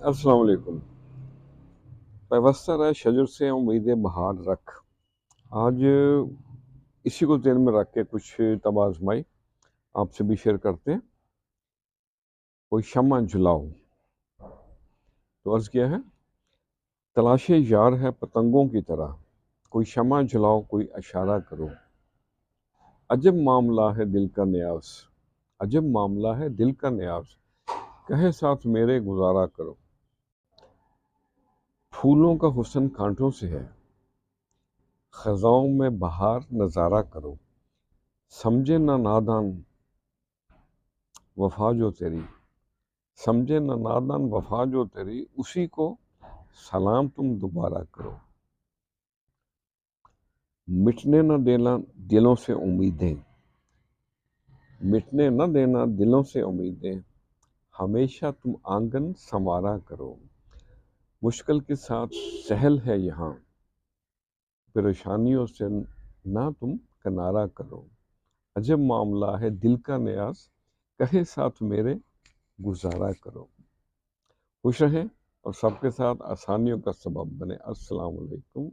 अस्सलाम वालेकुम। पैवस्तर है शजर से उम्मीद बहार रख। आज इसी को ध्यान में रख के कुछ तबाज़माई आपसे भी शेयर करते हैं। कोई शम्मा जलाओ तो अर्ज़ किया है, तलाशे यार है पतंगों की तरह, कोई शम्मा जलाओ कोई इशारा करो। अजब मामला है दिल का न्याज, अजब मामला है दिल का न्याज, कहे साथ मेरे गुजारा करो। फूलों का हुस्न कांटों से है, खज़ाओं में बहार नज़ारा करो। समझे ना नादान वफा जो तेरी, समझे ना नादान वफा जो तेरी, उसी को सलाम तुम दोबारा करो। मिटने न देना दिलों से उम्मीदें, मिटने न देना दिलों से उम्मीदें, हमेशा तुम आंगन संवारा करो। मुश्किल के साथ सहल है यहाँ, परेशानियों से ना तुम किनारा करो। अजब मामला है दिल का न्याज, कहे साथ मेरे गुजारा करो। खुश रहें और सबके साथ आसानियों का सबब बने। अस्सलाम वालेकुम।